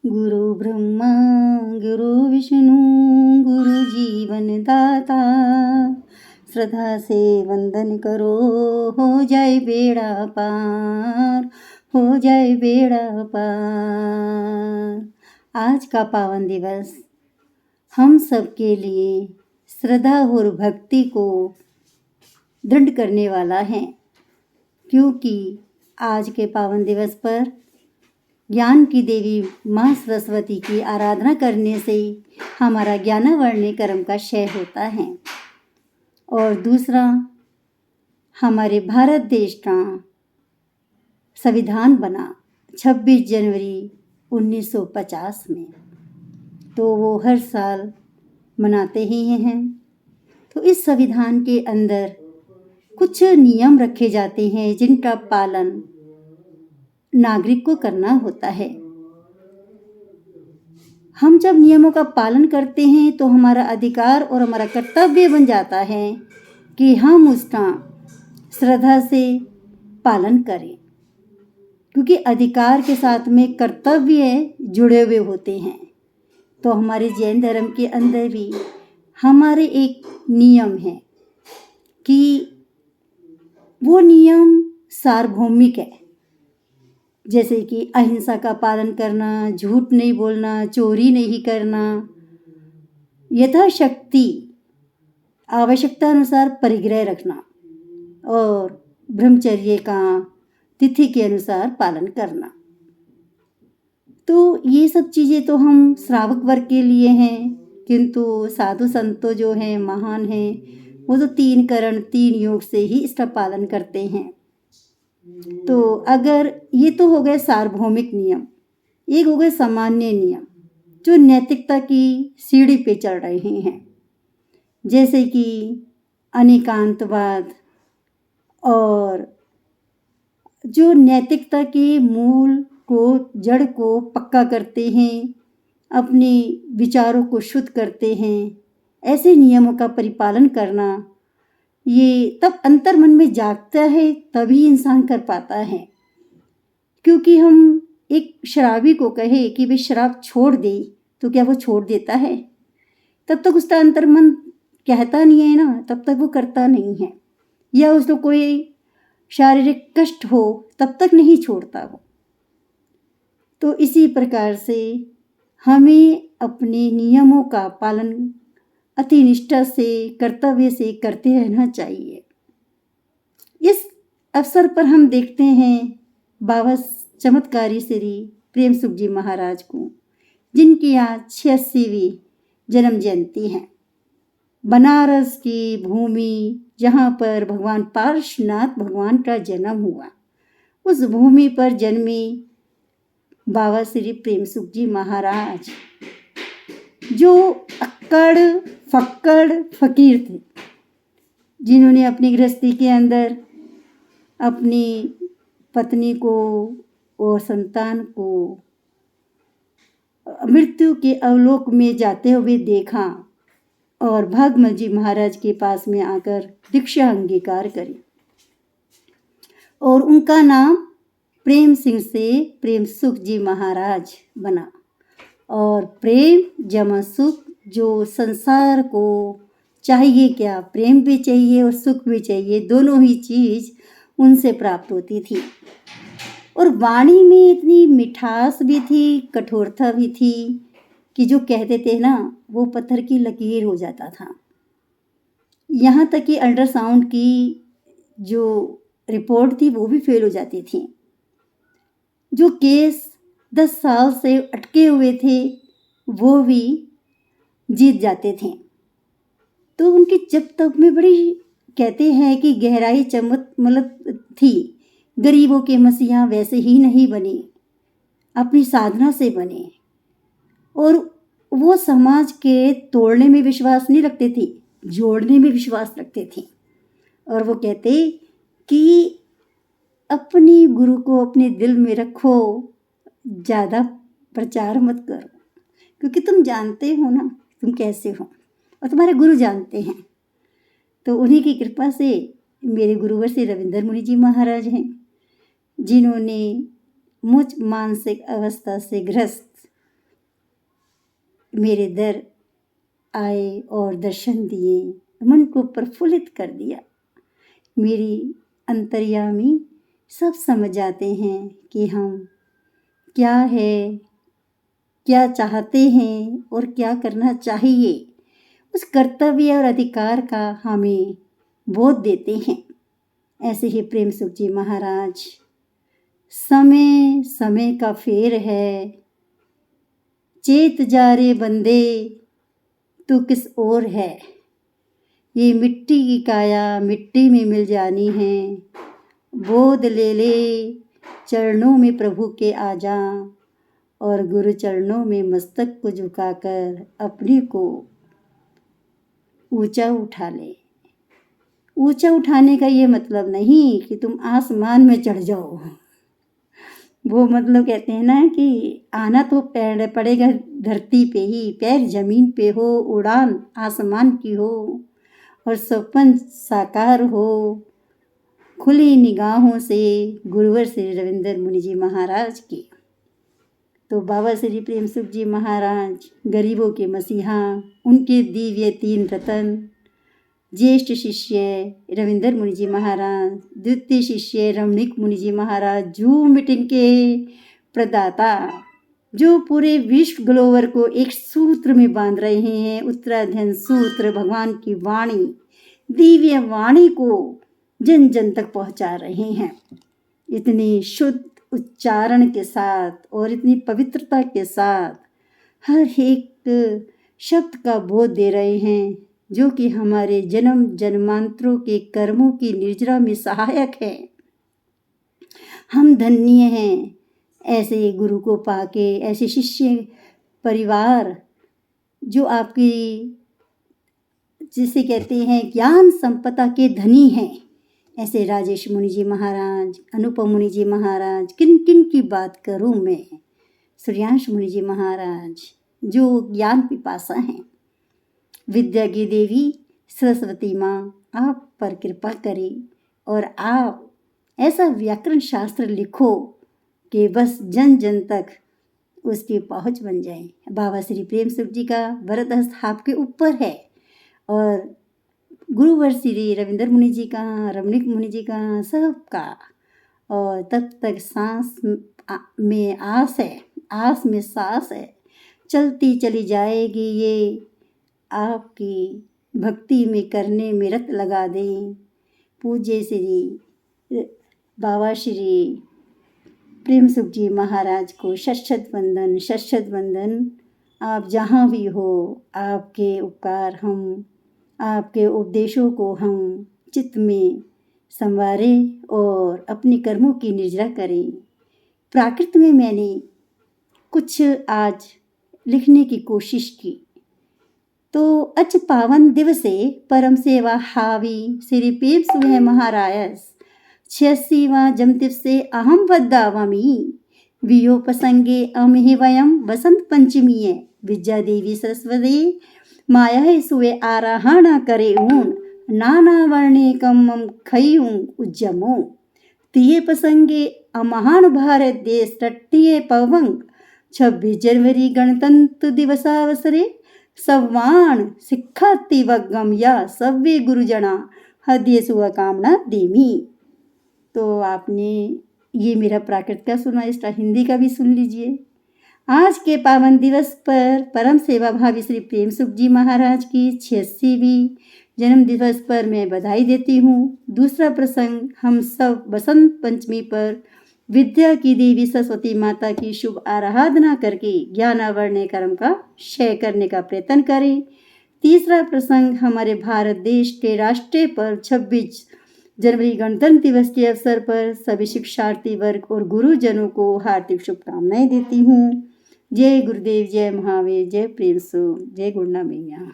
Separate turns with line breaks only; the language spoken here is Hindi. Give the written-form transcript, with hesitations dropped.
गुरु ब्रह्मा गुरु विष्णु गुरु जीवन दाता, श्रद्धा से वंदन करो हो जाए बेड़ा पार, हो जाए बेड़ा पार। आज का पावन दिवस हम सबके लिए श्रद्धा और भक्ति को दृढ़ करने वाला है, क्योंकि आज के पावन दिवस पर ज्ञान की देवी माँ सरस्वती की आराधना करने से हमारा ज्ञानावर्णीय कर्म का क्षय होता है। और दूसरा, हमारे भारत देश का संविधान बना 26 जनवरी 1950 में, तो वो हर साल मनाते ही हैं। तो इस संविधान के अंदर कुछ नियम रखे जाते हैं जिनका पालन नागरिक को करना होता है। हम जब नियमों का पालन करते हैं तो हमारा अधिकार और हमारा कर्तव्य बन जाता है कि हम उसका श्रद्धा से पालन करें, क्योंकि अधिकार के साथ में कर्तव्य जुड़े हुए होते हैं। तो हमारे जैन धर्म के अंदर भी हमारे एक नियम है कि वो नियम सार्वभौमिक है, जैसे कि अहिंसा का पालन करना, झूठ नहीं बोलना, चोरी नहीं करना, यथाशक्ति आवश्यकता अनुसार परिग्रह रखना और ब्रह्मचर्य का तिथि के अनुसार पालन करना। तो ये सब चीज़ें तो हम श्रावक वर्ग के लिए हैं, किंतु साधु संतो जो हैं, महान हैं, वो तो 3 करण 3 योग से ही इसका पालन करते हैं। तो अगर ये तो हो गए सार्वभौमिक नियम, एक हो गए सामान्य नियम जो नैतिकता की सीढ़ी पे चल रहे हैं, जैसे कि अनेकांतवाद और जो नैतिकता के मूल को, जड़ को पक्का करते हैं, अपने विचारों को शुद्ध करते हैं। ऐसे नियमों का परिपालन करना, ये तब अंतर मन में जागता है, तभी इंसान कर पाता है। क्योंकि हम एक शराबी को कहे कि वे शराब छोड़ दे, तो क्या वो छोड़ देता है? तब तक उसका अंतर मन कहता नहीं है ना, तब तक वो करता नहीं है। या उसको कोई शारीरिक कष्ट हो, तब तक नहीं छोड़ता वो। तो इसी प्रकार से हमें अपने नियमों का पालन अति निष्ठा से, कर्तव्य से करते रहना चाहिए। इस अवसर पर हम देखते हैं बाबा चमत्कारी श्री प्रेम सुख जी महाराज को, जिनकी आज 86वीं जन्म जयंती है। बनारस की भूमि जहाँ पर भगवान पार्श्वनाथ भगवान का जन्म हुआ, उस भूमि पर जन्मे बाबा श्री प्रेम सुख जी महाराज, जो अक्कड़ फक्कड़ फकीर थे, जिन्होंने अपनी गृहस्थी के अंदर अपनी पत्नी को और संतान को मृत्यु के अवलोक में जाते हुए देखा और भागमल जी महाराज के पास में आकर दीक्षा अंगीकार करी और उनका नाम प्रेम सिंह से प्रेम सुख जी महाराज बना। और प्रेम जमा सुख, जो संसार को चाहिए क्या, प्रेम भी चाहिए और सुख भी चाहिए, दोनों ही चीज़ उनसे प्राप्त होती थी। और वाणी में इतनी मिठास भी थी, कठोरता भी थी कि जो कहते थे ना, वो पत्थर की लकीर हो जाता था। यहाँ तक कि अल्ट्रासाउंड की जो रिपोर्ट थी वो भी फेल हो जाती थी। जो केस 10 साल से अटके हुए थे वो भी जीत जाते थे। तो उनकी जब तक में बड़ी कहते हैं कि गहराई मतलब थी। गरीबों के मसीहा वैसे ही नहीं बने, अपनी साधना से बने। और वो समाज के तोड़ने में विश्वास नहीं रखते थे, जोड़ने में विश्वास रखते थे। और वो कहते कि अपनी गुरु को अपने दिल में रखो, ज़्यादा प्रचार मत करो, क्योंकि तुम जानते हो ना तुम कैसे हो और तुम्हारे गुरु जानते हैं। तो उन्हीं की कृपा से मेरे गुरुवर श्री रविंद्र मुनि जी महाराज हैं, जिन्होंने मुझ मानसिक अवस्था से ग्रस्त मेरे दर आए और दर्शन दिए, मन को प्रफुल्लित कर दिया। मेरी अंतर्यामी सब समझ जाते हैं कि हम क्या है, क्या चाहते हैं और क्या करना चाहिए। उस कर्तव्य और अधिकार का हमें बोध देते हैं। ऐसे ही प्रेम सुख जी महाराज, समय समय का फेर है, चेत जा रे बंदे तू किस ओर है। ये मिट्टी की काया मिट्टी में मिल जानी है, बोध ले ले चरणों में प्रभु के आ जा, और गुरु चरणों में मस्तक को झुकाकर अपने को ऊंचा उठा ले। ऊंचा उठाने का ये मतलब नहीं कि तुम आसमान में चढ़ जाओ। वो मतलब कहते हैं ना कि आना तो पड़ेगा धरती पे ही, पैर जमीन पे हो, उड़ान आसमान की हो और सपन साकार हो, खुली निगाहों से गुरुवर श्री रविंद्र मुनि जी महाराज की। तो बाबा श्री प्रेम सुख जी महाराज गरीबों के मसीहा, उनके दिव्य 3 रतन, ज्येष्ठ शिष्य रविंद्र मुनि जी महाराज, द्वितीय शिष्य रमणीक मुनि जी महाराज, जूम मीटिंग के प्रदाता, जो पूरे विश्व ग्लोवर को एक सूत्र में बांध रहे हैं। उत्तराध्ययन सूत्र, भगवान की वाणी, दिव्य वाणी को जन जन तक पहुंचा रहे हैं। इतनी शुद्ध उच्चारण के साथ और इतनी पवित्रता के साथ हर एक शब्द का बोध दे रहे हैं, जो कि हमारे जन्म जन्मांतरों के कर्मों की निर्जरा में सहायक है। हम धन्य हैं ऐसे गुरु को पाके, ऐसे शिष्य परिवार जो आपकी जिसे कहते हैं ज्ञान संपदा के धनी हैं। ऐसे राजेश मुनि जी महाराज, अनुपम मुनि जी महाराज, किन किन की बात करूं मैं, सूर्यांश मुनि जी महाराज जो ज्ञान पिपासा हैं। विद्या की देवी सरस्वती माँ आप पर कृपा करें और आप ऐसा व्याकरण शास्त्र लिखो कि बस जन जन तक उसकी पहुँच बन जाए। बाबा श्री प्रेम सुख जी का वरद हस्त आपके ऊपर है और गुरुवर श्री रविंद्र मुनि जी का, रमणीक मुनि जी का, सबका। और तब तक सांस में आस है, आस में सांस है, चलती चली जाएगी ये आपकी भक्ति में करने में रत लगा दें। पूज्य श्री बाबा श्री प्रेम सुख जी महाराज को शत वंदन, शत वंदन। आप जहाँ भी हो, आपके उपकार हम, आपके उपदेशों को हम चित्त में संवारें और अपने कर्मों की निर्जरा करें। प्राकृत में मैंने कुछ आज लिखने की कोशिश की, तो अच पावन दिवसे परम सेवा हावी श्री प्रेम सुख महारायस 86वां जन्म दिवसे अहम वदावमी वियोपसंगे अमहि वयम वसंत पंचमीये विद्या देवी सरस्वती माया सुवे आराहण करे ऊन नाना वर्णे कम खयू उज्जमो तिये प्रसंगे अमहान भारत देश तट्टिये पवंग 26 जनवरी गणतंत्र दिवसावसरे सवान सिखाती वगम या सव्य गुरुजना हृदय शुभकामना देमी। तो आपने ये मेरा प्राकृत का सुना, इसका हिंदी का भी सुन लीजिए। आज के पावन दिवस पर परम सेवा भावी श्री प्रेम सुख जी महाराज की 86वीं जन्म दिवस पर मैं बधाई देती हूँ। दूसरा प्रसंग, हम सब बसंत पंचमी पर विद्या की देवी सरस्वती माता की शुभ आराधना करके ज्ञानावरण कर्म का क्षय करने का प्रयत्न करें। तीसरा प्रसंग, हमारे भारत देश के राष्ट्रीय पर्व 26 जनवरी गणतंत्र दिवस के अवसर पर सभी शिक्षार्थी वर्ग और गुरुजनों को हार्दिक शुभकामनाएं देती हूँ। जय गुरुदेव, जय महावीर, जय प्रेम सुख, जय गुरुना मैया।